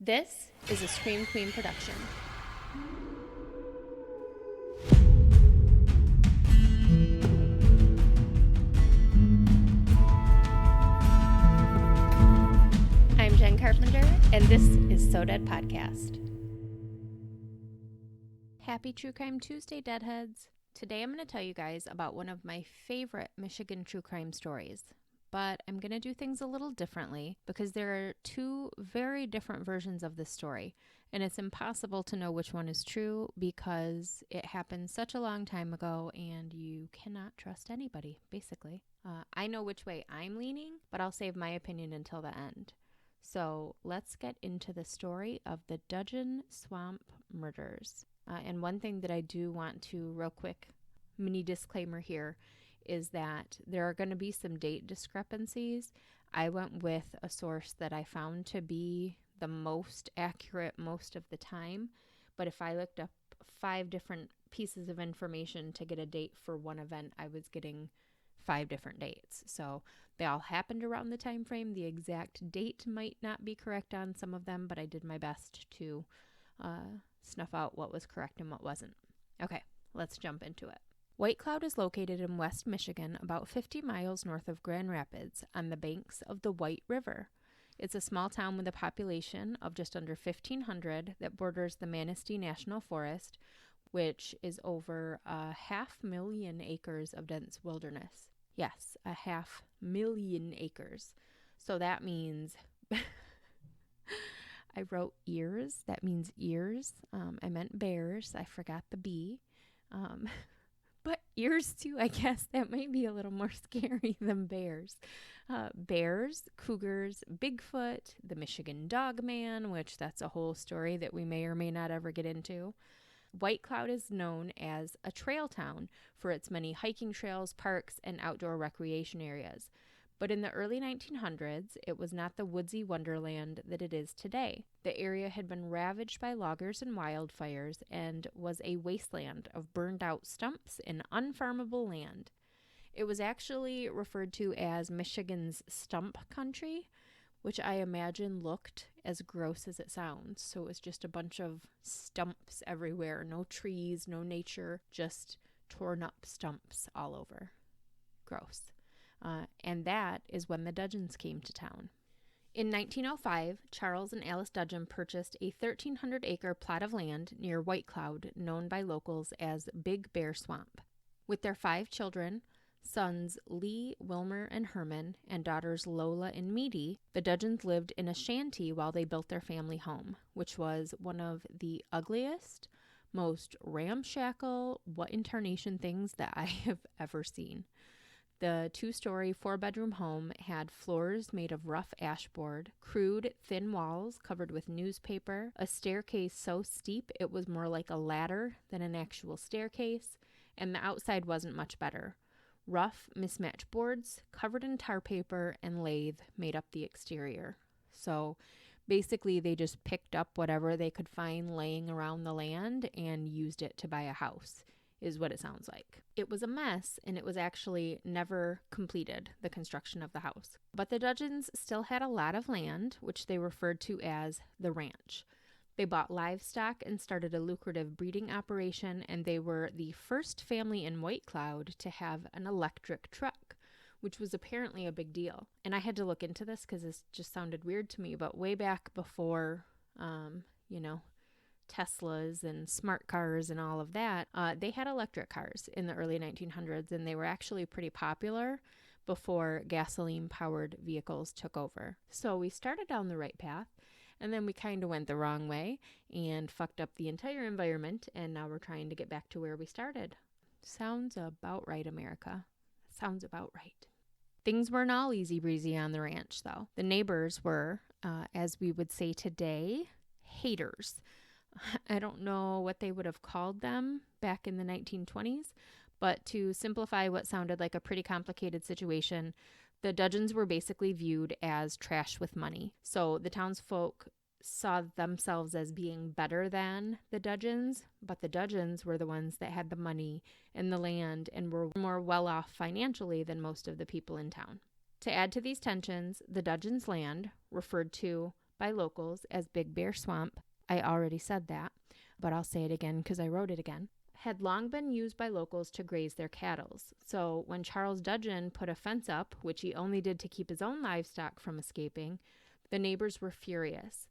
This is a Scream Queen production. I'm Jenn Carpenter, and this is So Dead Podcast. Happy True Crime Tuesday, Deadheads. Today I'm going to tell you guys about one of my favorite Michigan true crime stories. But I'm going to do things a little differently because there are two very different versions of this story, and it's impossible to know which one is true because it happened such a long time ago and you cannot trust anybody, basically. I know which way I'm leaning, but I'll save my opinion until the end. So let's get into the story of the Dudgeon Swamp murders. And one thing that I do want to, real quick, mini disclaimer here, is that there are going to be some date discrepancies. I went with a source that I found to be the most accurate most of the time, but if I looked up 5 different pieces of information to get a date for one event, I was getting 5 different dates. So they all happened around the time frame. The exact date might not be correct on some of them, but I did my best to snuff out what was correct and what wasn't. Okay, let's jump into it. White Cloud is located in West Michigan, about 50 miles north of Grand Rapids, on the banks of the White River. It's a small town with a population of just under 1,500 that borders the Manistee National Forest, which is over 500,000 acres of dense wilderness. Yes, 500,000 acres. So that means... I wrote ears. That means ears. I meant bears. I forgot the B. But ears, too, I guess that might be a little more scary than bears. Bears, cougars, Bigfoot, the Michigan Dog Man, which that's a whole story that we may or may not ever get into. White Cloud is known as a trail town for its many hiking trails, parks, and outdoor recreation areas. But in the early 1900s, it was not the woodsy wonderland that it is today. The area had been ravaged by loggers and wildfires and was a wasteland of burned-out stumps and unfarmable land. It was actually referred to as Michigan's Stump Country, which I imagine looked as gross as it sounds. So it was just a bunch of stumps everywhere, no trees, no nature, just torn up stumps all over. Gross. And that is when the Dudgeons came to town. In 1905, Charles and Alice Dudgeon purchased a 1,300-acre plot of land near White Cloud, known by locals as Big Bear Swamp. With their 5 children, sons Lee, Wilmer, and Herman, and daughters Lola and Meady, the Dudgeons lived in a shanty while they built their family home, which was one of the ugliest, most ramshackle, what in tarnation things that I have ever seen. The 2-story, 4-bedroom home had floors made of rough ashboard, crude, thin walls covered with newspaper, a staircase so steep it was more like a ladder than an actual staircase, and the outside wasn't much better. Rough, mismatched boards covered in tar paper and lathe made up the exterior. So basically they just picked up whatever they could find laying around the land and used it to buy a house, is what it sounds like. It was a mess, and it was actually never completed, the construction of the house. But the Dudgeons still had a lot of land, which they referred to as the ranch. They bought livestock and started a lucrative breeding operation, and they were the first family in White Cloud to have an electric truck, which was apparently a big deal. And I had to look into this because this just sounded weird to me, but way back before, Teslas and smart cars and all of that, they had electric cars in the early 1900s, and they were actually pretty popular before gasoline-powered vehicles took over. So we started down the right path, and then we kind of went the wrong way and fucked up the entire environment, and now we're trying to get back to where we started. Sounds about right, America. Sounds about right. Things weren't all easy breezy on the ranch, though. The neighbors were, as we would say today, haters. I don't know what they would have called them back in the 1920s, but to simplify what sounded like a pretty complicated situation, the Dudgeons were basically viewed as trash with money. So the townsfolk saw themselves as being better than the Dudgeons, but the Dudgeons were the ones that had the money and the land and were more well off financially than most of the people in town. To add to these tensions, the Dudgeons' land, referred to by locals as Big Bear Swamp. I already said that, but I'll say it again because I wrote it again. Had long been used by locals to graze their cattle. So when Charles Dudgeon put a fence up, which he only did to keep his own livestock from escaping, the neighbors were furious.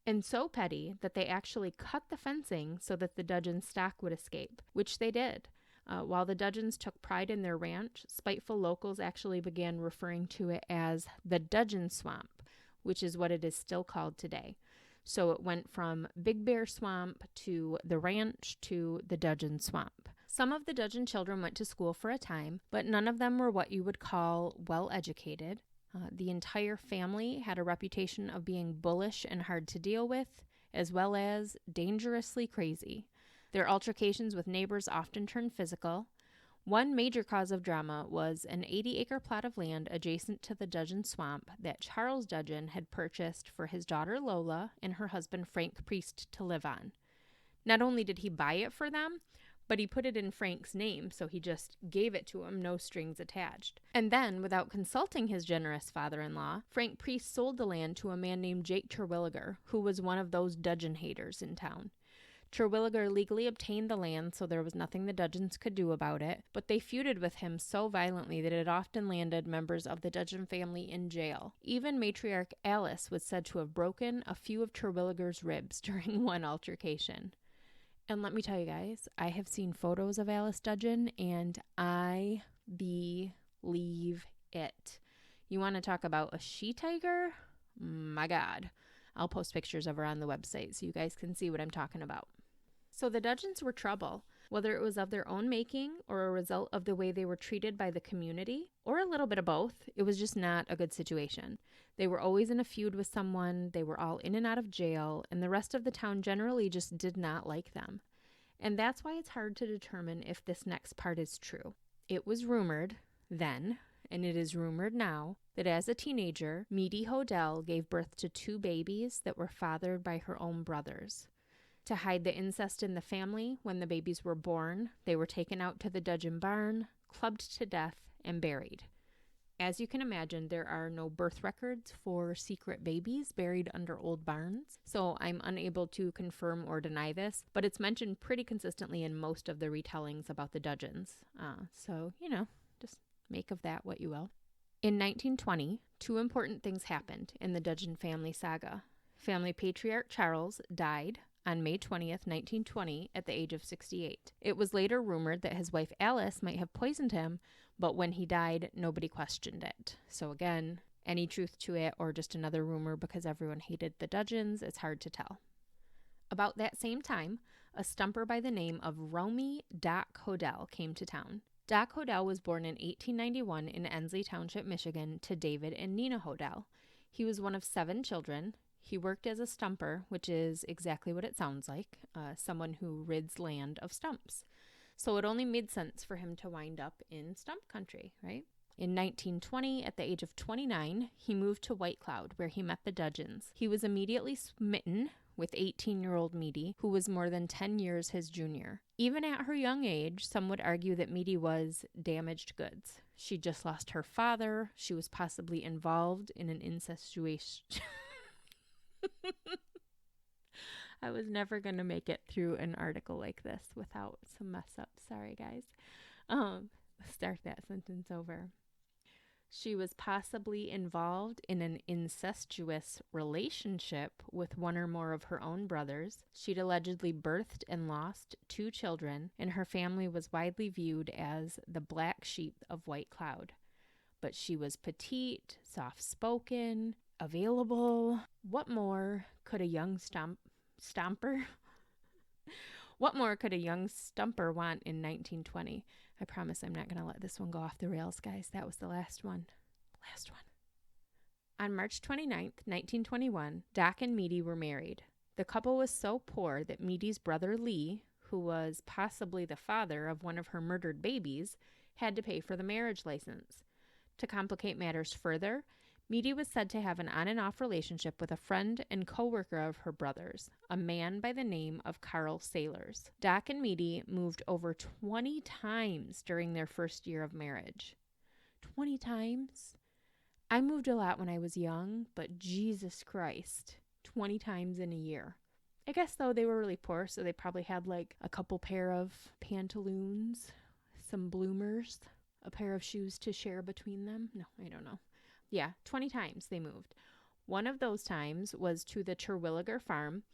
And so petty that they actually cut the fencing so that the Dudgeon stock would escape, which they did. While the Dudgeons took pride in their ranch, spiteful locals actually began referring to it as the Dudgeon Swamp, which is what it is still called today. So it went from Big Bear Swamp to the ranch to the Dudgeon Swamp. Some of the Dudgeon children went to school for a time, but none of them were what you would call well-educated. The entire family had a reputation of being bullish and hard to deal with, as well as dangerously crazy. Their altercations with neighbors often turned physical. One major cause of drama was an 80-acre plot of land adjacent to the Dudgeon Swamp that Charles Dudgeon had purchased for his daughter Lola and her husband Frank Priest to live on. Not only did he buy it for them, but he put it in Frank's name, so he just gave it to him, no strings attached. And then, without consulting his generous father-in-law, Frank Priest sold the land to a man named Jake Terwilliger, who was one of those Dudgeon haters in town. Terwilliger legally obtained the land, so there was nothing the Dudgeons could do about it, but they feuded with him so violently that it often landed members of the Dudgeon family in jail. Even matriarch Alice was said to have broken a few of Terwilliger's ribs during one altercation. And let me tell you guys, I have seen photos of Alice Dudgeon, and I believe it. You want to talk about a she-tiger? My God. I'll post pictures of her on the website so you guys can see what I'm talking about. So the Dudgeons were trouble, whether it was of their own making or a result of the way they were treated by the community, or a little bit of both. It was just not a good situation. They were always in a feud with someone, they were all in and out of jail, and the rest of the town generally just did not like them. And that's why it's hard to determine if this next part is true. It was rumored then, and it is rumored now, that as a teenager, Meady Hodel gave birth to 2 babies that were fathered by her own brothers. To hide the incest in the family, when the babies were born, they were taken out to the Dudgeon barn, clubbed to death, and buried. As you can imagine, there are no birth records for secret babies buried under old barns, so I'm unable to confirm or deny this, but it's mentioned pretty consistently in most of the retellings about the Dudgeons. So, just make of that what you will. In 1920, 2 important things happened in the Dudgeon family saga. Family patriarch Charles died on May 20th, 1920, at the age of 68. It was later rumored that his wife Alice might have poisoned him, but when he died, nobody questioned it. So again, any truth to it or just another rumor because everyone hated the Dudgeons, it's hard to tell. About that same time, a stumper by the name of Romy Doc Hodel came to town. Doc Hodel was born in 1891 in Ensley Township, Michigan, to David and Nina Hodel. He was one of 7 children. He worked as a stumper, which is exactly what it sounds like, someone who rids land of stumps. So it only made sense for him to wind up in Stump Country, right? In 1920, at the age of 29, he moved to White Cloud, where he met the Dudgeons. He was immediately smitten with 18-year-old Meady, who was more than 10 years his junior. Even at her young age, some would argue that Meady was damaged goods. She just lost her father. She was possibly involved in an incestuation. I was never going to make it through an article like this without some mess ups. Sorry, guys. Start that sentence over. She was possibly involved in an incestuous relationship with one or more of her own brothers. She'd allegedly birthed and lost 2 children, and her family was widely viewed as the black sheep of White Cloud. But she was petite, soft-spoken, available. What more could a young stumper want in 1920? I promise I'm not going to let this one go off the rails, guys. That was the last one. On March 29th, 1921, Doc and Meady were married. The couple was so poor that Meady's brother Lee, who was possibly the father of one of her murdered babies, had to pay for the marriage license. To complicate matters further, Meady was said to have an on and off relationship with a friend and co-worker of her brother's, a man by the name of Carl Sailors. Doc and Meady moved over 20 times during their first year of marriage. 20 times? I moved a lot when I was young, but Jesus Christ. 20 times in a year. I guess, though, they were really poor, so they probably had like a couple pair of pantaloons, some bloomers, a pair of shoes to share between them. No, I don't know. Yeah, 20 times they moved. One of those times was to the Terwilliger farm,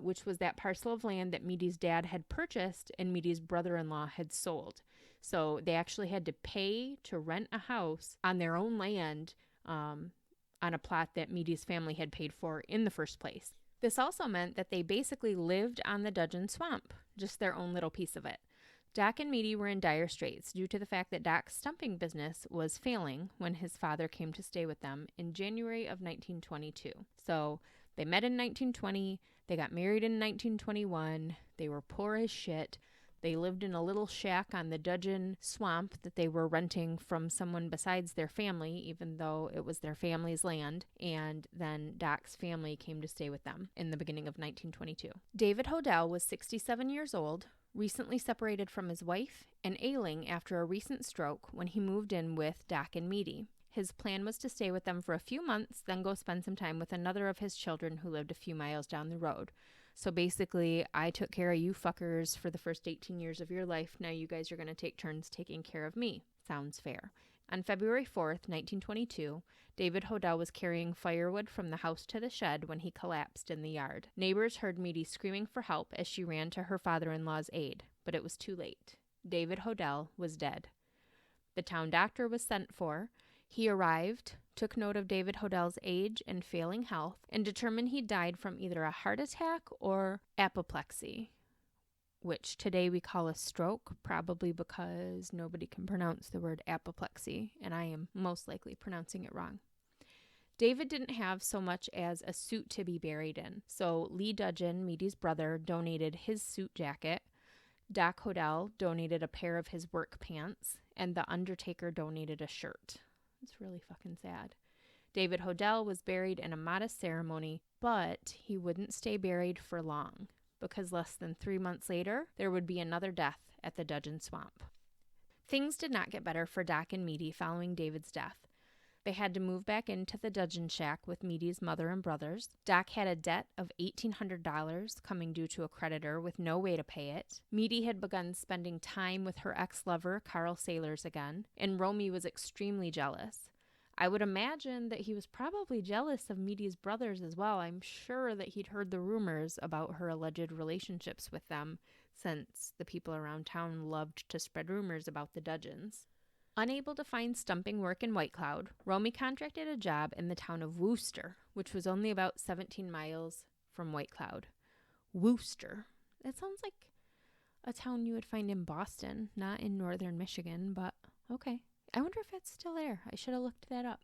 which was that parcel of land that Meady's dad had purchased and Meady's brother-in-law had sold. So they actually had to pay to rent a house on their own land on a plot that Meady's family had paid for in the first place. This also meant that they basically lived on the Dudgeon Swamp, just their own little piece of it. Doc and Meady were in dire straits due to the fact that Doc's stumping business was failing when his father came to stay with them in January of 1922. So they met in 1920, they got married in 1921, they were poor as shit. They lived in a little shack on the Dudgeon Swamp that they were renting from someone besides their family, even though it was their family's land. And then Doc's family came to stay with them in the beginning of 1922. David Hodel was 67 years old, recently separated from his wife, and ailing after a recent stroke when he moved in with Doc and Meady. His plan was to stay with them for a few months, then go spend some time with another of his children who lived a few miles down the road. So basically, I took care of you fuckers for the first 18 years of your life. Now you guys are going to take turns taking care of me. Sounds fair. On February 4th, 1922, David Hodel was carrying firewood from the house to the shed when he collapsed in the yard. Neighbors heard Meady screaming for help as she ran to her father-in-law's aid, but it was too late. David Hodel was dead. The town doctor was sent for. He arrived, took note of David Hodel's age and failing health, and determined he died from either a heart attack or apoplexy, which today we call a stroke, probably because nobody can pronounce the word apoplexy, and I am most likely pronouncing it wrong. David didn't have so much as a suit to be buried in, so Lee Dudgeon, Meady's brother, donated his suit jacket, Doc Hodel donated a pair of his work pants, and the undertaker donated a shirt. It's really fucking sad. David Hodel was buried in a modest ceremony, but he wouldn't stay buried for long, because less than 3 months later, there would be another death at the Dudgeon Swamp. Things did not get better for Doc and Meady following David's death. They had to move back into the Dudgeon shack with Meady's mother and brothers. Doc had a debt of $1,800 coming due to a creditor with no way to pay it. Meady had begun spending time with her ex-lover, Carl Sailors, again, and Romy was extremely jealous. I would imagine that he was probably jealous of Meady's brothers as well. I'm sure that he'd heard the rumors about her alleged relationships with them, since the people around town loved to spread rumors about the Dudgeons. Unable to find stumping work in White Cloud, Romy contracted a job in the town of Wooster, which was only about 17 miles from White Cloud. Wooster. That sounds like a town you would find in Boston, not in northern Michigan, but okay. I wonder if it's still there. I should have looked that up.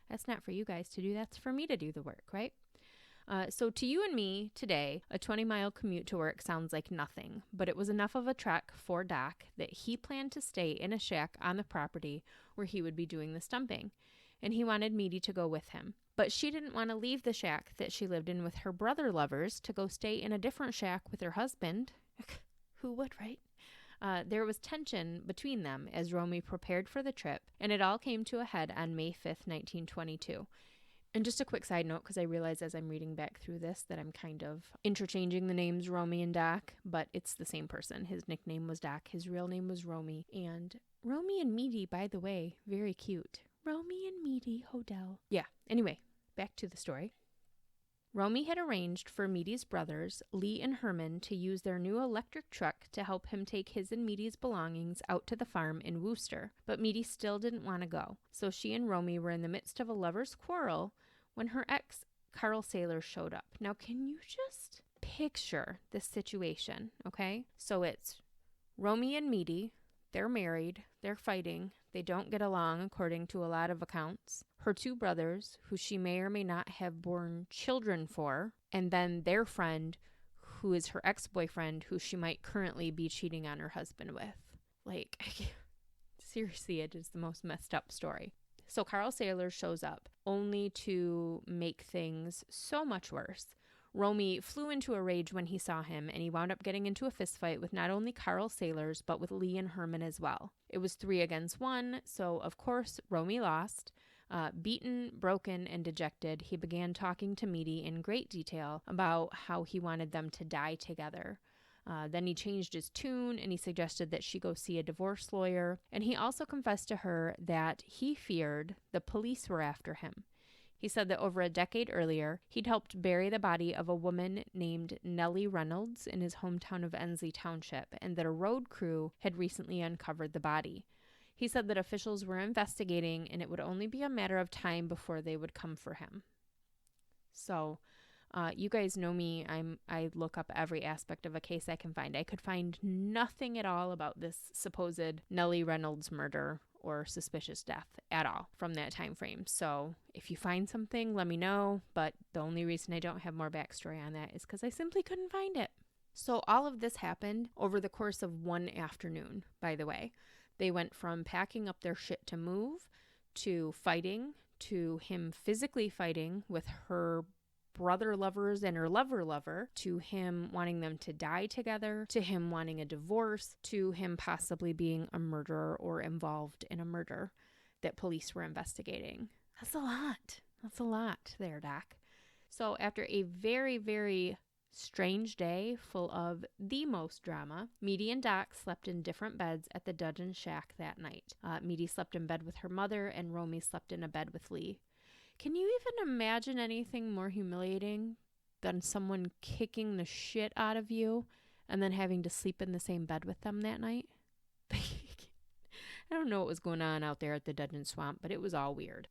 That's not for you guys to do. That's for me to do the work, right? So to you and me today, a 20-mile commute to work sounds like nothing, but it was enough of a trek for Doc that he planned to stay in a shack on the property where he would be doing the stumping, and he wanted Meady to go with him. But she didn't want to leave the shack that she lived in with her brother lovers to go stay in a different shack with her husband. Who would, right? There was tension between them as Romy prepared for the trip, and it all came to a head on May 5th, 1922. And just a quick side note, because I realize as I'm reading back through this that I'm kind of interchanging the names Romy and Doc, but it's the same person. His nickname was Doc. His real name was Romy. And Romy and Meady, by the way, very cute. Romy and Meady Hodel. Yeah, anyway, back to the story. Romy had arranged for Meady's brothers, Lee and Herman, to use their new electric truck to help him take his and Meady's belongings out to the farm in Wooster, but Meady still didn't want to go, so she and Romy were in the midst of a lover's quarrel when her ex, Carl Sailors, showed up. Now, can you just picture this situation, okay? So it's Romy and Meady, they're married, they're fighting, they don't get along according to a lot of accounts. Her two brothers, who she may or may not have born children for, and then their friend, who is her ex-boyfriend, who she might currently be cheating on her husband with. Like, seriously, it is the most messed up story. So Carl Sailors shows up, only to make things so much worse. Romy flew into a rage when he saw him, and he wound up getting into a fistfight with not only Carl Sailors, but with Lee and Herman as well. It was 3 against 1, so of course Romy lost. Beaten, broken, and dejected, he began talking to Meady in great detail about how he wanted them to die together. Then he changed his tune and he suggested that she go see a divorce lawyer. And he also confessed to her that he feared the police were after him. He said that over a decade earlier, he'd helped bury the body of a woman named Nellie Reynolds in his hometown of Ensley Township, and that a road crew had recently uncovered the body. He said that officials were investigating and it would only be a matter of time before they would come for him. So, you guys know me. I look up every aspect of a case I can find. I could find nothing at all about this supposed Nellie Reynolds murder or suspicious death at all from that time frame. So if you find something, let me know. But the only reason I don't have more backstory on that is because I simply couldn't find it. So all of this happened over the course of one afternoon, by the way. They went from packing up their shit to move, to fighting, to him physically fighting with her brother lovers and her lover, to him wanting them to die together, to him wanting a divorce, to him possibly being a murderer or involved in a murder that police were investigating. That's a lot. That's a lot there, Doc. So after a very, very strange day full of the most drama, Meady and Doc slept in different beds at the Dudgeon shack that night. Meady slept in bed with her mother and Romy slept in a bed with Lee. Can you even imagine anything more humiliating than someone kicking the shit out of you and then having to sleep in the same bed with them that night? I don't know what was going on out there at the Dudgeon Swamp, but it was all weird.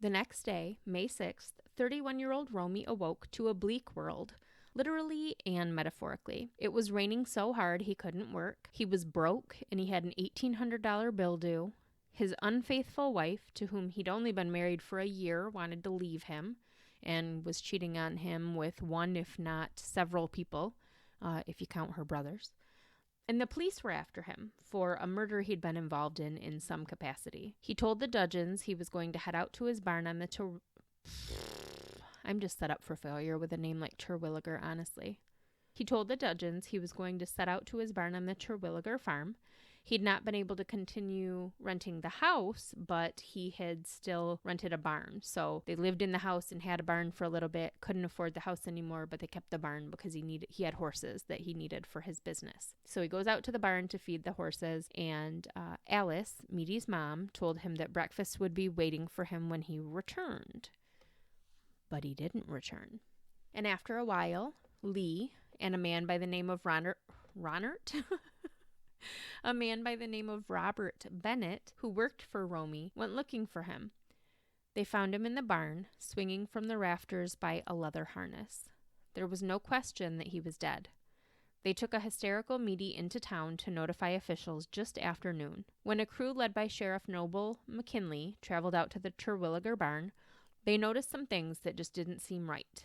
The next day, May 6th, 31-year-old Romy awoke to a bleak world, literally and metaphorically. It was raining so hard he couldn't work. He was broke and he had an $1,800 bill due. His unfaithful wife, to whom he'd only been married for a year, wanted to leave him and was cheating on him with one, if not several people, if you count her brothers. And the police were after him for a murder he'd been involved in some capacity. He told the Dudgeons he was going to head out to his barn on the I'm just set up for failure with a name like Terwilliger, honestly. He told the Dudgeons he was going to set out to his barn on the Terwilliger farm. He'd not been able to continue renting the house, but he had still rented a barn. So they lived in the house and had a barn for a little bit, couldn't afford the house anymore, but they kept the barn because he had horses that he needed for his business. So he goes out to the barn to feed the horses, and Alice, Meady's mom, told him that breakfast would be waiting for him when he returned. But he didn't return. And after a while, Lee and a man by the name of Ronert? A man by the name of Robert Bennett, who worked for Romy, went looking for him. They found him in the barn, swinging from the rafters by a leather harness. There was no question that he was dead. They took a hysterical Meady into town to notify officials just after noon. When a crew led by Sheriff Noble McKinley traveled out to the Terwilliger barn, they noticed some things that just didn't seem right.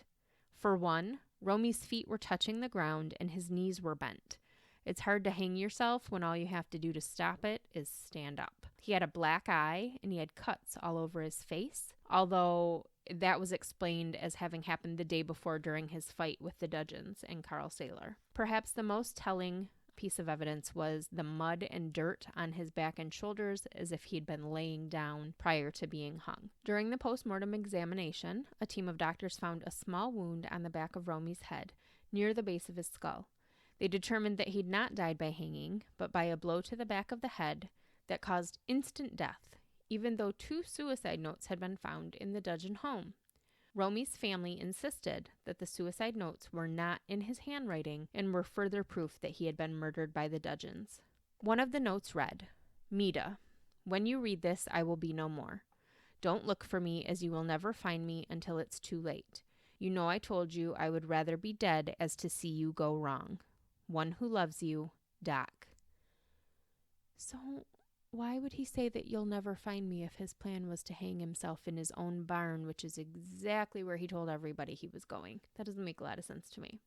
For one, Romy's feet were touching the ground and his knees were bent. It's hard to hang yourself when all you have to do to stop it is stand up. He had a black eye and he had cuts all over his face, although that was explained as having happened the day before during his fight with the Dudgeons and Carl Saylor. Perhaps the most telling piece of evidence was the mud and dirt on his back and shoulders, as if he'd been laying down prior to being hung. During the post-mortem examination, a team of doctors found a small wound on the back of Romy's head, near the base of his skull. They determined that he'd not died by hanging, but by a blow to the back of the head that caused instant death, even though 2 suicide notes had been found in the Dudgeon home. Romy's family insisted that the suicide notes were not in his handwriting and were further proof that he had been murdered by the Dudgeons. One of the notes read, "Meda, when you read this, I will be no more. Don't look for me, as you will never find me until it's too late. You know I told you I would rather be dead as to see you go wrong. One who loves you, Doc." So why would he say that you'll never find me if his plan was to hang himself in his own barn, which is exactly where he told everybody he was going? That doesn't make a lot of sense to me.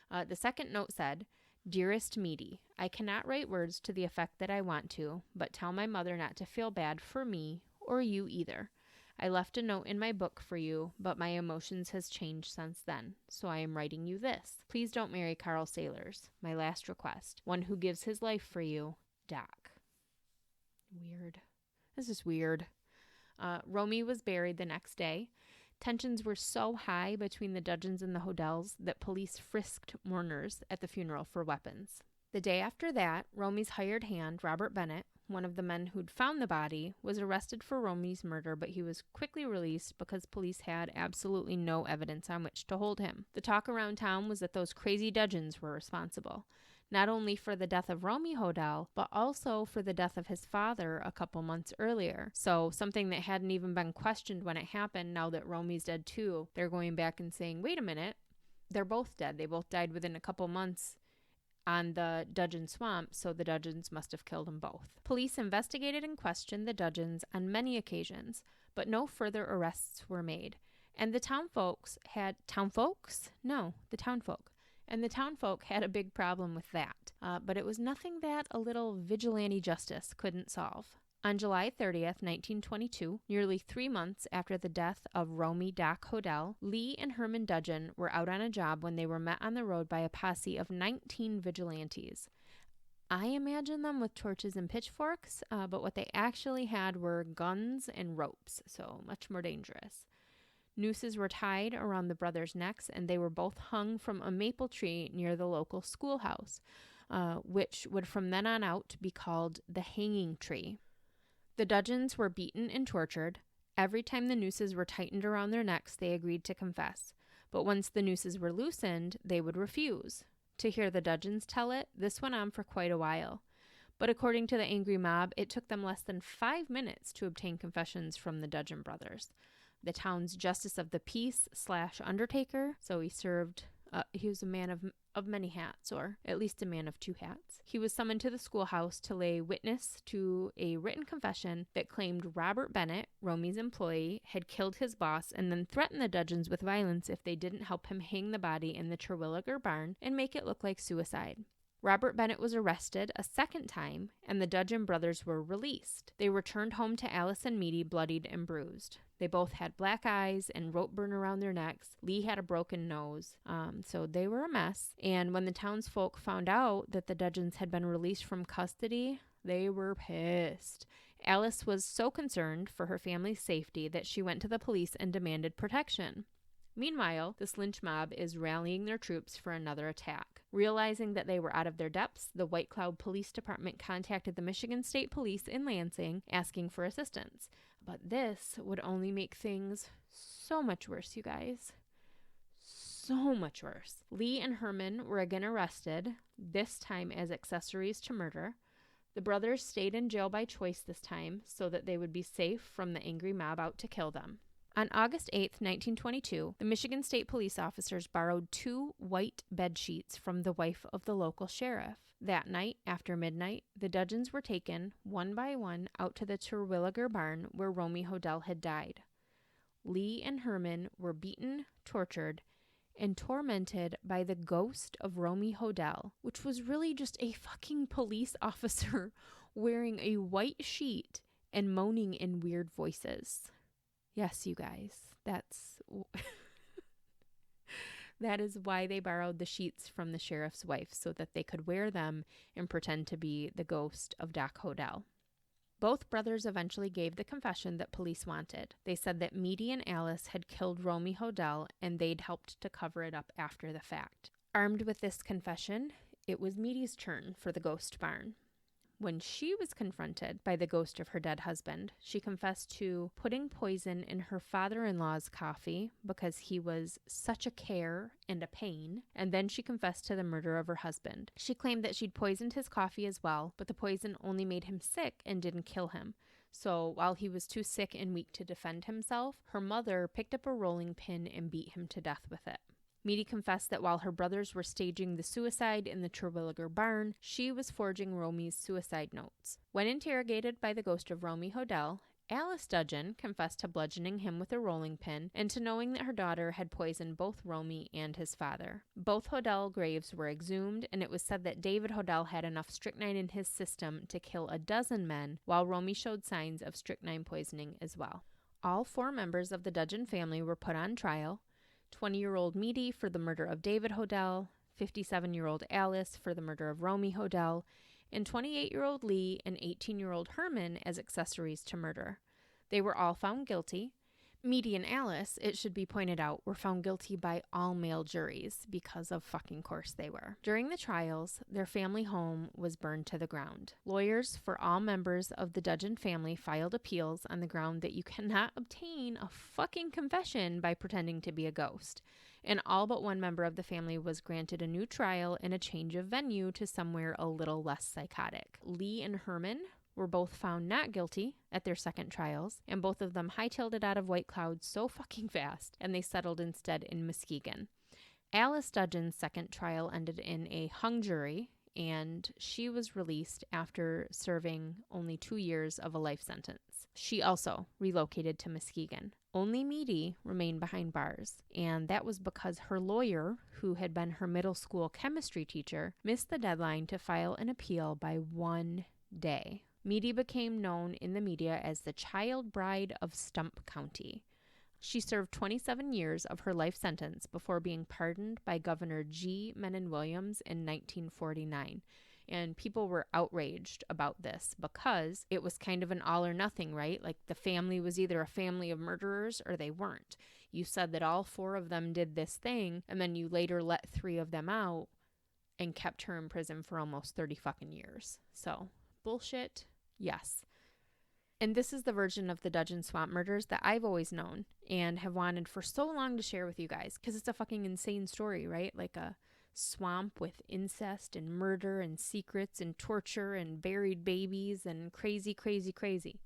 The second note said, "Dearest Meady, I cannot write words to the effect that I want to, but tell my mother not to feel bad for me, or you either. I left a note in my book for you, but my emotions has changed since then, so I am writing you this. Please don't marry Carl Saylors. My last request. One who gives his life for you, Doc." Weird. This is weird. Romy was buried the next day. Tensions were so high between the Dudgeons and the Hodells that police frisked mourners at the funeral for weapons. The day after that, Romy's hired hand, Robert Bennett, one of the men who'd found the body, was arrested for Romy's murder, but he was quickly released because police had absolutely no evidence on which to hold him. The talk around town was that those crazy Dudgeons were responsible, not only for the death of Romy Hodel, but also for the death of his father a couple months earlier. So something that hadn't even been questioned when it happened, now that Romy's dead too, they're going back and saying, wait a minute, they're both dead. They both died within a couple months on the Dudgeon Swamp, so the Dudgeons must have killed them both. Police investigated and questioned the Dudgeons on many occasions, but no further arrests were made. And the townfolk had a big problem with that. But it was nothing that a little vigilante justice couldn't solve. On July 30th, 1922, nearly 3 months after the death of Romy Doc Hodel, Lee and Herman Dudgeon were out on a job when they were met on the road by a posse of 19 vigilantes. I imagine them with torches and pitchforks, but what they actually had were guns and ropes, so much more dangerous. Nooses were tied around the brothers' necks, and they were both hung from a maple tree near the local schoolhouse, which would from then on out be called the hanging tree. The Dudgeons were beaten and tortured. Every time the nooses were tightened around their necks, they agreed to confess. But once the nooses were loosened, they would refuse. To hear the Dudgeons tell it, this went on for quite a while. But according to the angry mob, it took them less than 5 minutes to obtain confessions from the Dudgeon brothers. The town's justice of the peace / undertaker, so he was a man of many hats, or at least a man of 2 hats. He was summoned to the schoolhouse to lay witness to a written confession that claimed Robert Bennett, Romy's employee, had killed his boss and then threatened the Dudgeons with violence if they didn't help him hang the body in the Terwilliger barn and make it look like suicide. Robert Bennett was arrested a second time, and the Dudgeon brothers were released. They returned home to Alice and Meady bloodied and bruised. They both had black eyes and rope burn around their necks. Lee had a broken nose, so they were a mess. And when the townsfolk found out that the Dudgeons had been released from custody, they were pissed. Alice was so concerned for her family's safety that she went to the police and demanded protection. Meanwhile, this lynch mob is rallying their troops for another attack. Realizing that they were out of their depths, the White Cloud Police Department contacted the Michigan State Police in Lansing, asking for assistance. But this would only make things so much worse, you guys. So much worse. Lee and Herman were again arrested, this time as accessories to murder. The brothers stayed in jail by choice this time, so that they would be safe from the angry mob out to kill them. On August 8, 1922, the Michigan State police officers borrowed 2 white bed sheets from the wife of the local sheriff. That night, after midnight, the Dudgeons were taken, one by one, out to the Terwilliger barn where Romy Hodel had died. Lee and Herman were beaten, tortured, and tormented by the ghost of Romy Hodel, which was really just a fucking police officer wearing a white sheet and moaning in weird voices. Yes, you guys, that is why they borrowed the sheets from the sheriff's wife, so that they could wear them and pretend to be the ghost of Doc Hodel. Both brothers eventually gave the confession that police wanted. They said that Meady and Alice had killed Romy Hodel, and they'd helped to cover it up after the fact. Armed with this confession, it was Meady's turn for the ghost barn. When she was confronted by the ghost of her dead husband, she confessed to putting poison in her father-in-law's coffee because he was such a care and a pain, and then she confessed to the murder of her husband. She claimed that she'd poisoned his coffee as well, but the poison only made him sick and didn't kill him. So while he was too sick and weak to defend himself, her mother picked up a rolling pin and beat him to death with it. Meady confessed that while her brothers were staging the suicide in the Terwilliger barn, she was forging Romy's suicide notes. When interrogated by the ghost of Romy Hodel, Alice Dudgeon confessed to bludgeoning him with a rolling pin and to knowing that her daughter had poisoned both Romy and his father. Both Hodel graves were exhumed, and it was said that David Hodel had enough strychnine in his system to kill 12 men, while Romy showed signs of strychnine poisoning as well. All 4 members of the Dudgeon family were put on trial. 20-year-old Meady for the murder of David Hodel, 57-year-old Alice for the murder of Romy Hodel, and 28-year-old Lee and 18-year-old Herman as accessories to murder. They were all found guilty. Meady and Alice, it should be pointed out, were found guilty by all male juries because of fucking course they were. During the trials, their family home was burned to the ground. Lawyers for all members of the Dudgeon family filed appeals on the ground that you cannot obtain a fucking confession by pretending to be a ghost. And all but one member of the family was granted a new trial and a change of venue to somewhere a little less psychotic. Lee and Herman were both found not guilty at their second trials, and both of them hightailed it out of White Cloud so fucking fast, and they settled instead in Muskegon. Alice Dudgeon's second trial ended in a hung jury, and she was released after serving only 2 years of a life sentence. She also relocated to Muskegon. Only Meady remained behind bars, and that was because her lawyer, who had been her middle school chemistry teacher, missed the deadline to file an appeal by 1 day. Meady became known in the media as the child bride of Stump County. She served 27 years of her life sentence before being pardoned by Governor G. Menon Williams in 1949. And people were outraged about this because it was kind of an all or nothing, right? Like the family was either a family of murderers or they weren't. You said that all 4 of them did this thing, and then you later let 3 of them out and kept her in prison for almost 30 fucking years. So, bullshit. Yes. And this is the version of the Dudgeon Swamp murders that I've always known and have wanted for so long to share with you guys because it's a fucking insane story, right? Like a swamp with incest and murder and secrets and torture and buried babies and crazy, crazy, crazy.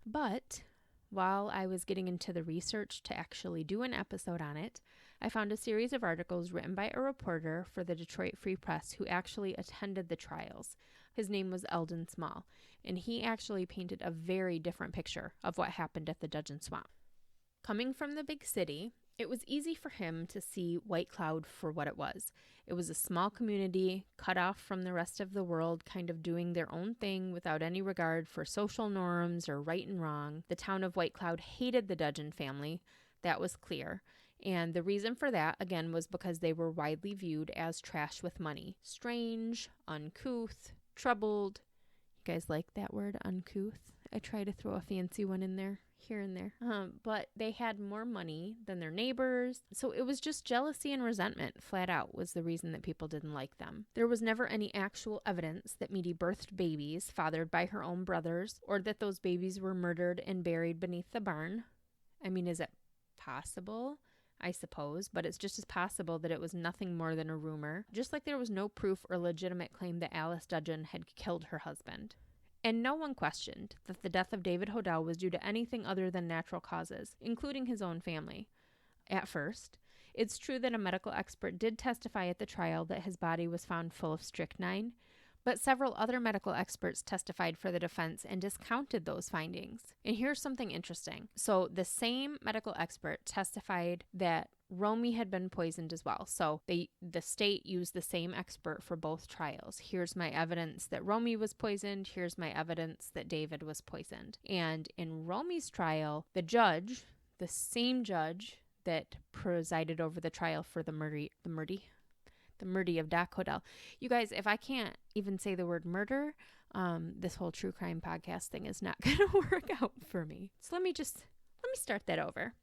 But while I was getting into the research to actually do an episode on it, I found a series of articles written by a reporter for the Detroit Free Press who actually attended the trials. His name was Eldon Small, and he actually painted a very different picture of what happened at the Dudgeon Swamp. Coming from the big city, it was easy for him to see White Cloud for what it was. It was a small community, cut off from the rest of the world, kind of doing their own thing without any regard for social norms or right and wrong. The town of White Cloud hated the Dudgeon family. That was clear. And the reason for that, again, was because they were widely viewed as trash with money. Strange, uncouth, troubled. You guys like that word, uncouth? I try to throw a fancy one in there, here and there. But they had more money than their neighbors. So it was just jealousy and resentment, flat out, was the reason that people didn't like them. There was never any actual evidence that Meady birthed babies fathered by her own brothers, or that those babies were murdered and buried beneath the barn. I mean, is it possible? I suppose, but it's just as possible that it was nothing more than a rumor, just like there was no proof or legitimate claim that Alice Dudgeon had killed her husband. And no one questioned that the death of David Hodel was due to anything other than natural causes, including his own family. At first, it's true that a medical expert did testify at the trial that his body was found full of strychnine, but several other medical experts testified for the defense and discounted those findings. And here's something interesting. So the same medical expert testified that Romy had been poisoned as well. So the state used the same expert for both trials. Here's my evidence that Romy was poisoned. Here's my evidence that David was poisoned. And in Romy's trial, the judge, the same judge that presided over the trial for the murder of Doc Hodel. You guys, if I can't even say the word murder, this whole true crime podcast thing is not going to work out for me. So let me start that over.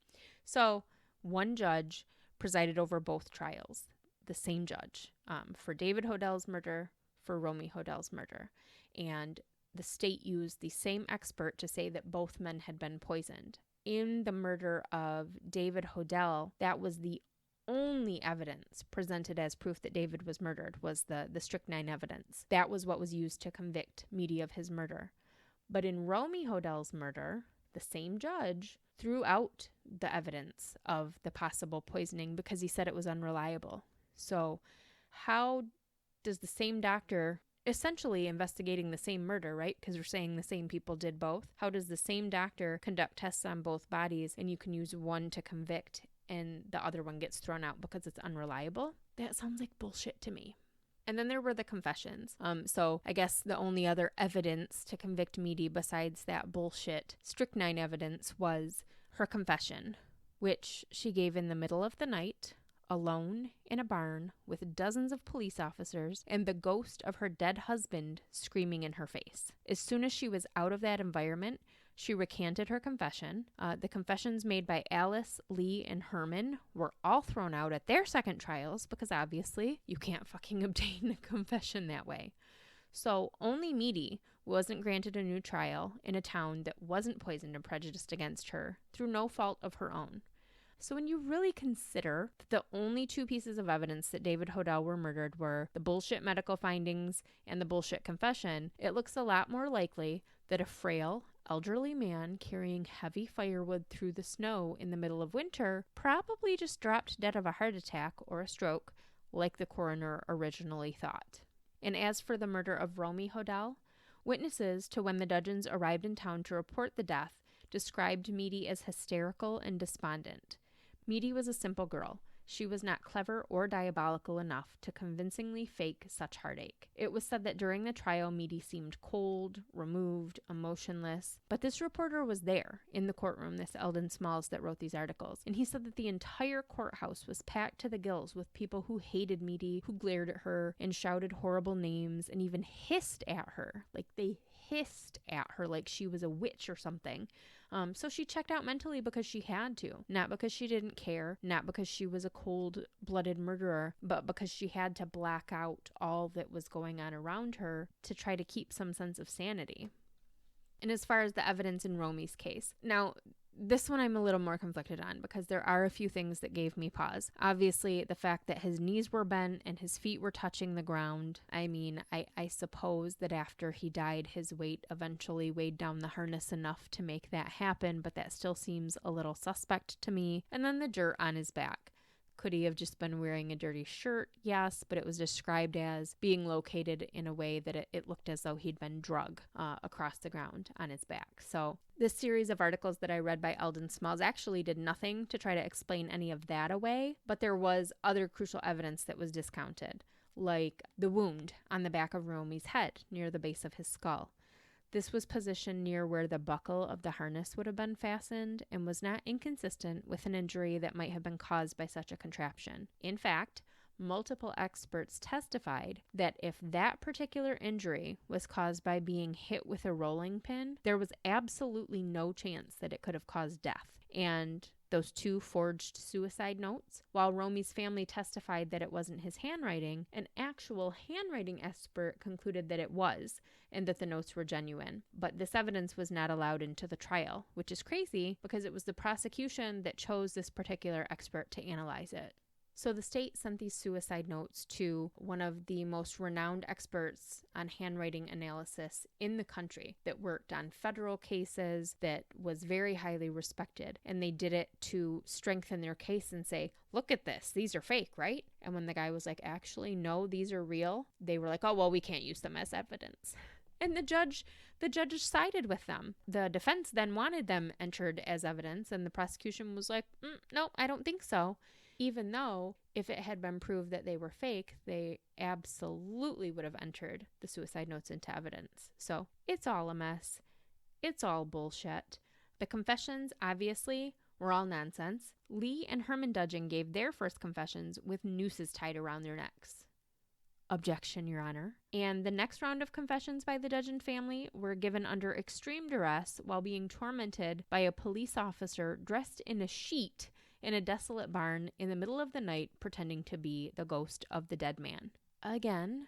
So one judge presided over both trials, the same judge, for David Hodel's murder, for Romy Hodel's murder. And the state used the same expert to say that both men had been poisoned. In the murder of David Hodel, that was the only evidence presented as proof that David was murdered, was the strychnine evidence. That was what was used to convict Meady of his murder. But in Romy Hodel's murder, the same judge threw out the evidence of the possible poisoning because he said it was unreliable. So how does the same doctor, essentially investigating the same murder, right? Because we're saying the same people did both. How does the same doctor conduct tests on both bodies and you can use one to convict and the other one gets thrown out because it's unreliable? That sounds like bullshit to me. And then there were the confessions. So I guess the only other evidence to convict Meady besides that bullshit strychnine evidence was her confession, which she gave in the middle of the night, alone in a barn with dozens of police officers and the ghost of her dead husband screaming in her face. As soon as she was out of that environment, She recanted her confession. The confessions made by Alice, Lee, and Herman were all thrown out at their second trials because obviously you can't fucking obtain a confession that way. So only Meady wasn't granted a new trial in a town that wasn't poisoned and prejudiced against her through no fault of her own. So when you really consider that the only two pieces of evidence that David Hodel were murdered were the bullshit medical findings and the bullshit confession, it looks a lot more likely that a frail, elderly man carrying heavy firewood through the snow in the middle of winter probably just dropped dead of a heart attack or a stroke, like the coroner originally thought. And as for the murder of Romy Hodel, witnesses to when the Dudgeons arrived in town to report the death described Meady as hysterical and despondent. Meady was a simple girl. She was not clever or diabolical enough to convincingly fake such heartache. It was said that during the trial, Meady seemed cold, removed, emotionless. But this reporter was there in the courtroom, this Eldon Smalls that wrote these articles, and he said that the entire courthouse was packed to the gills with people who hated Meady, who glared at her and shouted horrible names and even hissed at her. Like they hissed at her like she was a witch or something. So she checked out mentally because she had to, not because she didn't care, not because she was a cold-blooded murderer, but because she had to black out all that was going on around her to try to keep some sense of sanity. And as far as the evidence in Romy's case, now this one I'm a little more conflicted on because there are a few things that gave me pause. Obviously, the fact that his knees were bent and his feet were touching the ground. I mean, I suppose that after he died, his weight eventually weighed down the harness enough to make that happen, but that still seems a little suspect to me. And then the dirt on his back. Could he have just been wearing a dirty shirt? Yes, but it was described as being located in a way that it looked as though he'd been drug across the ground on his back. So this series of articles that I read by Eldon Smalls actually did nothing to try to explain any of that away, but there was other crucial evidence that was discounted, like the wound on the back of Romy's head near the base of his skull. This was positioned near where the buckle of the harness would have been fastened and was not inconsistent with an injury that might have been caused by such a contraption. In fact, multiple experts testified that if that particular injury was caused by being hit with a rolling pin, there was absolutely no chance that it could have caused death. And those two forged suicide notes, while Romy's family testified that it wasn't his handwriting, an actual handwriting expert concluded that it was, and that the notes were genuine. But this evidence was not allowed into the trial, which is crazy because it was the prosecution that chose this particular expert to analyze it. So the state sent these suicide notes to one of the most renowned experts on handwriting analysis in the country that worked on federal cases, that was very highly respected. And they did it to strengthen their case and say, look at this, these are fake, right? And when the guy was like, actually, no, these are real, they were like, oh, well, we can't use them as evidence. And the judge sided with them. The defense then wanted them entered as evidence, and the prosecution was like, no, I don't think so. Even though if it had been proved that they were fake, they absolutely would have entered the suicide notes into evidence. So it's all a mess. It's all bullshit. The confessions, obviously, were all nonsense. Lee and Herman Dudgeon gave their first confessions with nooses tied around their necks. Objection, Your Honor. And the next round of confessions by the Dudgeon family were given under extreme duress while being tormented by a police officer dressed in a sheet in a desolate barn in the middle of the night, pretending to be the ghost of the dead man. Again,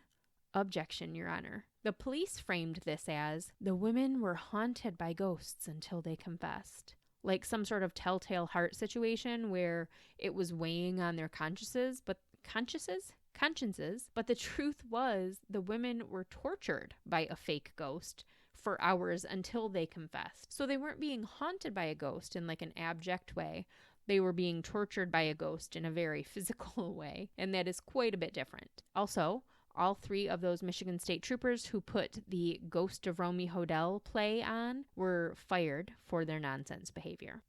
objection, Your Honor. The police framed this as the women were haunted by ghosts until they confessed. Like some sort of telltale heart situation where it was weighing on their consciences, but the truth was the women were tortured by a fake ghost for hours until they confessed. So they weren't being haunted by a ghost in like an abject way. They were being tortured by a ghost in a very physical way, and that is quite a bit different. Also, all three of those Michigan State troopers who put the Ghost of Romy Hodel play on were fired for their nonsense behavior.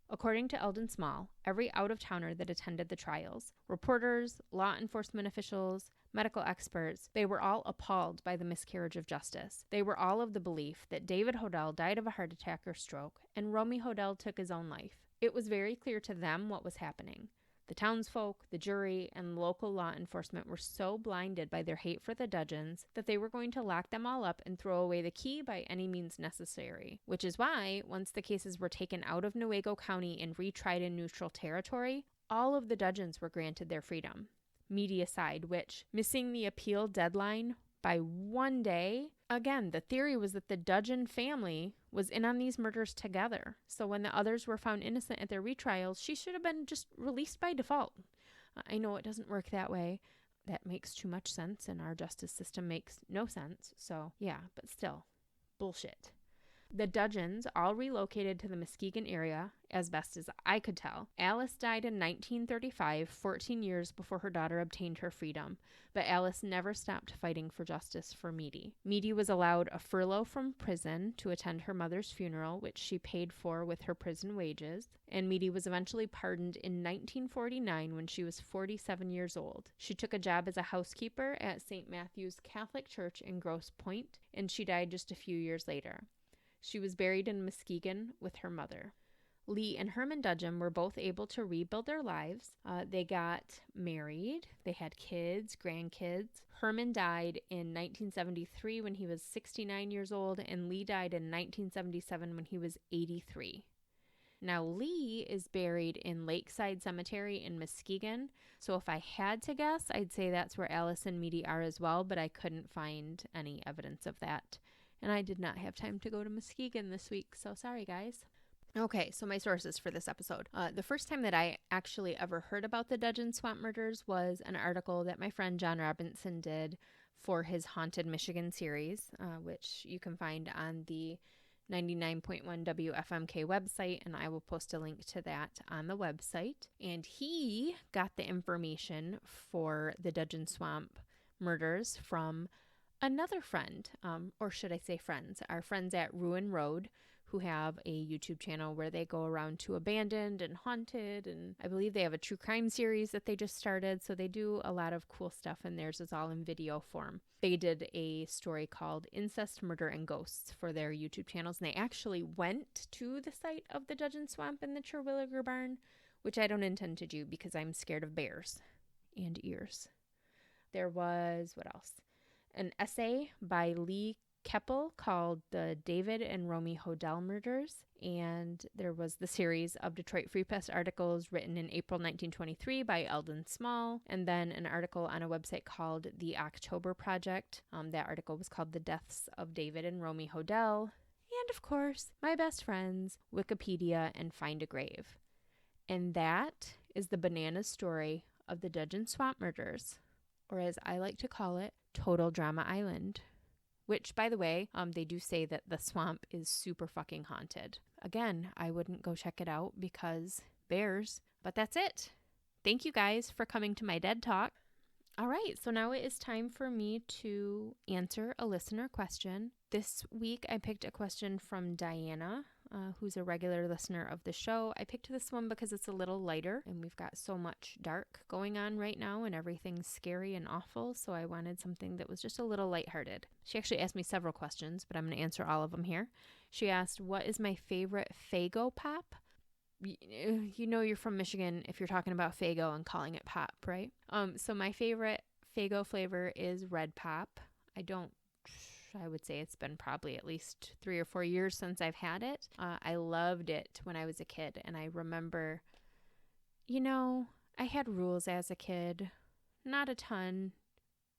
According to Eldon Small, every out-of-towner that attended the trials, reporters, law enforcement officials, medical experts, they were all appalled by the miscarriage of justice. They were all of the belief that David Hodel died of a heart attack or stroke, and Romy Hodel took his own life. It was very clear to them what was happening. The townsfolk, the jury, and local law enforcement were so blinded by their hate for the Dudgeons that they were going to lock them all up and throw away the key by any means necessary. Which is why, once the cases were taken out of Newaygo County and retried in neutral territory, all of the Dudgeons were granted their freedom. Media aside, which, missing the appeal deadline by 1 day, again, the theory was that the Dudgeon family was in on these murders together. So when the others were found innocent at their retrials, she should have been just released by default. I know it doesn't work that way. That makes too much sense, and our justice system makes no sense. So, yeah, but still, bullshit. The Dudgeons all relocated to the Muskegon area, as best as I could tell. Alice died in 1935, 14 years before her daughter obtained her freedom, but Alice never stopped fighting for justice for Meady. Meady was allowed a furlough from prison to attend her mother's funeral, which she paid for with her prison wages, and Meady was eventually pardoned in 1949 when she was 47 years old. She took a job as a housekeeper at St. Matthew's Catholic Church in Grosse Pointe, and she died just a few years later. She was buried in Muskegon with her mother. Lee and Herman Dudgeon were both able to rebuild their lives. They got married. They had kids, grandkids. Herman died in 1973 when he was 69 years old, and Lee died in 1977 when he was 83. Now, Lee is buried in Lakeside Cemetery in Muskegon. So if I had to guess, I'd say that's where Alice and Meady are as well, but I couldn't find any evidence of that. And I did not have time to go to Muskegon this week, so sorry, guys. Okay, so my sources for this episode. The first time that I actually ever heard about the Dudgeon Swamp murders was an article that my friend John Robinson did for his Haunted Michigan series, which you can find on the 99.1 WFMK website, and I will post a link to that on the website. And he got the information for the Dudgeon Swamp murders from another friend, or should I say friends, our friends at Ruin Road, who have a YouTube channel where they go around to abandoned and haunted, and I believe they have a true crime series that they just started, so they do a lot of cool stuff, and theirs is all in video form. They did a story called Incest, Murder, and Ghosts for their YouTube channels, and they actually went to the site of the Dudgeon Swamp and the Terwilliger Barn, which I don't intend to do because I'm scared of bears and ears. There was, what else? An essay by Lee Keppel called The David and Romy Hodel Murders, and there was the series of Detroit Free Press articles written in April 1923 by Eldon Small, and then an article on a website called The October Project. That article was called The Deaths of David and Romy Hodel, and of course, my best friends, Wikipedia and Find a Grave. And that is the banana story of the Dudgeon Swamp murders, or as I like to call it, Total Drama Island. Which, by the way, they do say that the swamp is super fucking haunted. Again, I wouldn't go check it out because bears, but that's it. Thank you guys for coming to my dead talk. All right, so now it is time for me to answer a listener question. This week I picked a question from Diana, who's a regular listener of the show. I picked this one because it's a little lighter, and we've got so much dark going on right now, and everything's scary and awful, so I wanted something that was just a little lighthearted. She actually asked me several questions, but I'm going to answer all of them here. She asked, what is my favorite Faygo pop? You know you're from Michigan if you're talking about Faygo and calling it pop, right? So my favorite Faygo flavor is red pop. I would say it's been probably at least 3 or 4 years since I've had it. I loved it when I was a kid, and I remember, I had rules as a kid. Not a ton,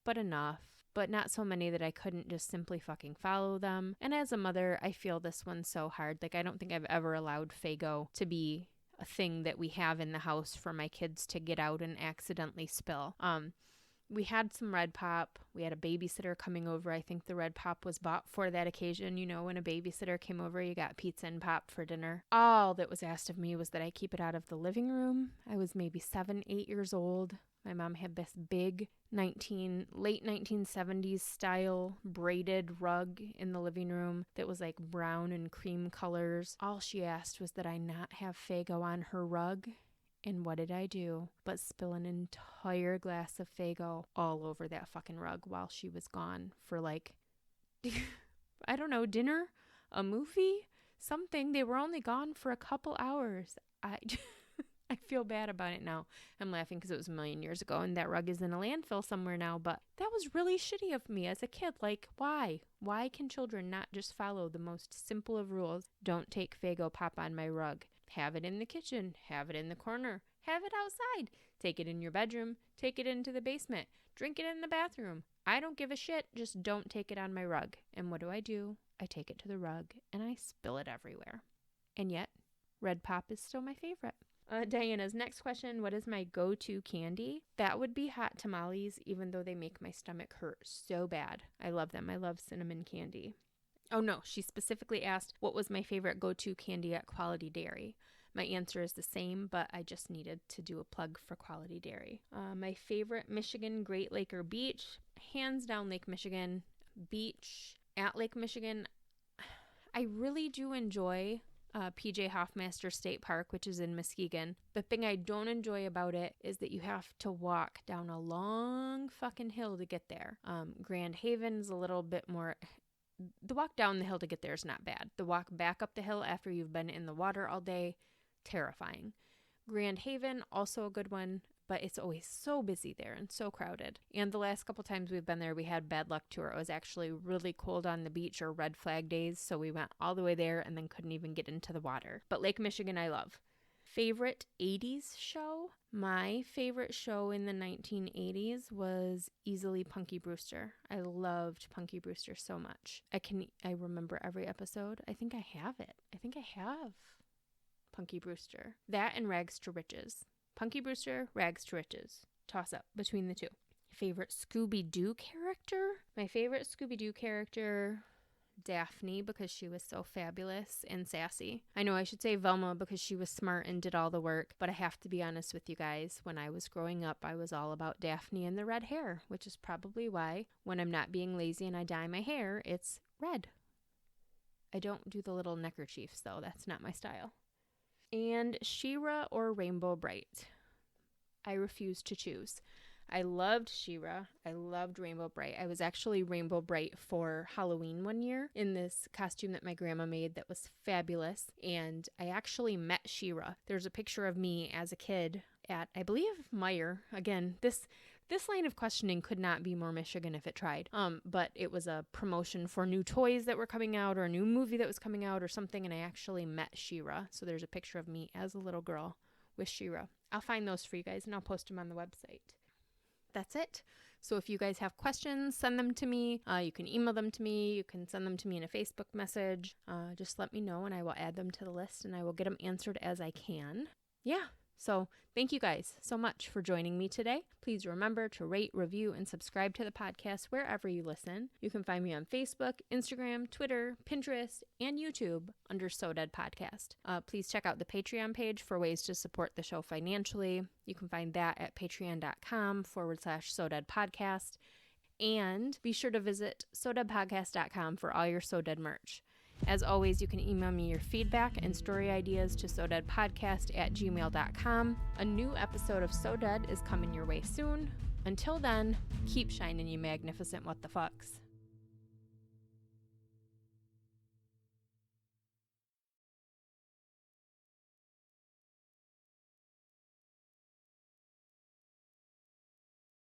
but enough. But not so many that I couldn't just simply fucking follow them. And as a mother, I feel this one so hard. Like, I don't think I've ever allowed Faygo to be a thing that we have in the house for my kids to get out and accidentally spill. We had some red pop. We had a babysitter coming over. I think the red pop was bought for that occasion. When a babysitter came over, you got pizza and pop for dinner. All that was asked of me was that I keep it out of the living room. I was maybe 7, 8 years old. My mom had this big late 1970s style braided rug in the living room that was like brown and cream colors. All she asked was that I not have Faygo on her rug. And what did I do but spill an entire glass of Faygo all over that fucking rug while she was gone for I don't know, dinner, a movie, something. They were only gone for a couple hours. I feel bad about it now. I'm laughing because it was a million years ago and that rug is in a landfill somewhere now, but that was really shitty of me as a kid. Like, why? Why can children not just follow the most simple of rules? Don't take Faygo Pop on my rug. Have it in the kitchen. Have it in the corner. Have it outside. Take it in your bedroom. Take it into the basement. Drink it in the bathroom. I don't give a shit. Just don't take it on my rug. And what do? I take it to the rug and I spill it everywhere. And yet, Red Pop is still my favorite. Diana's next question, what is my go-to candy? That would be hot tamales, even though they make my stomach hurt so bad. I love them. I love cinnamon candy. Oh no, she specifically asked what was my favorite go-to candy at Quality Dairy. My answer is the same, but I just needed to do a plug for Quality Dairy. My favorite Michigan, Great Lake or Beach? Hands down Lake Michigan. Beach at Lake Michigan. I really do enjoy PJ Hoffmaster State Park, which is in Muskegon. The thing I don't enjoy about it is that you have to walk down a long fucking hill to get there. Grand Haven is a little bit more... The walk down the hill to get there is not bad. The walk back up the hill after you've been in the water all day, terrifying. Grand Haven, also a good one, but it's always so busy there and so crowded. And the last couple times we've been there, we had bad luck too. It was actually really cold on the beach or red flag days, so we went all the way there and then couldn't even get into the water. But Lake Michigan I love. Favorite 80s show? My favorite show in the 1980s was easily Punky Brewster. I loved Punky Brewster so much. I remember every episode. I think I have it. I think I have Punky Brewster. That and Rags to Riches. Punky Brewster, Rags to Riches. Toss up between the two. Favorite Scooby-Doo character? My favorite Scooby-Doo character, Daphne, because she was so fabulous and sassy. I know I should say Velma because she was smart and did all the work, but I have to be honest with you guys. When I was growing up, I was all about Daphne and the red hair, which is probably why when I'm not being lazy and I dye my hair, it's red. I don't do the little neckerchiefs though. That's not my style. And She-Ra or Rainbow Bright? I refuse to choose. I loved She-Ra. I loved Rainbow Bright. I was actually Rainbow Bright for Halloween one year in this costume that my grandma made that was fabulous. And I actually met She-Ra. There's a picture of me as a kid at, I believe, Meijer. Again, this line of questioning could not be more Michigan if it tried. But it was a promotion for new toys that were coming out or a new movie that was coming out or something, and I actually met She-Ra. So there's a picture of me as a little girl with She-Ra. I'll find those for you guys and I'll post them on the website. That's it. So if you guys have questions, send them to me. You can email them to me. You can send them to me in a Facebook message. Just let me know and I will add them to the list and I will get them answered as I can. Yeah. So thank you guys so much for joining me today. Please remember to rate, review, and subscribe to the podcast wherever you listen. You can find me on Facebook, Instagram, Twitter, Pinterest, and YouTube under So Dead Podcast. Please check out the Patreon page for ways to support the show financially. You can find that at patreon.com/So Dead Podcast. And be sure to visit SoDeadPodcast.com for all your So Dead merch. As always, you can email me your feedback and story ideas to sodeadpodcast@gmail.com. A new episode of So Dead is coming your way soon. Until then, keep shining, you magnificent what the fucks.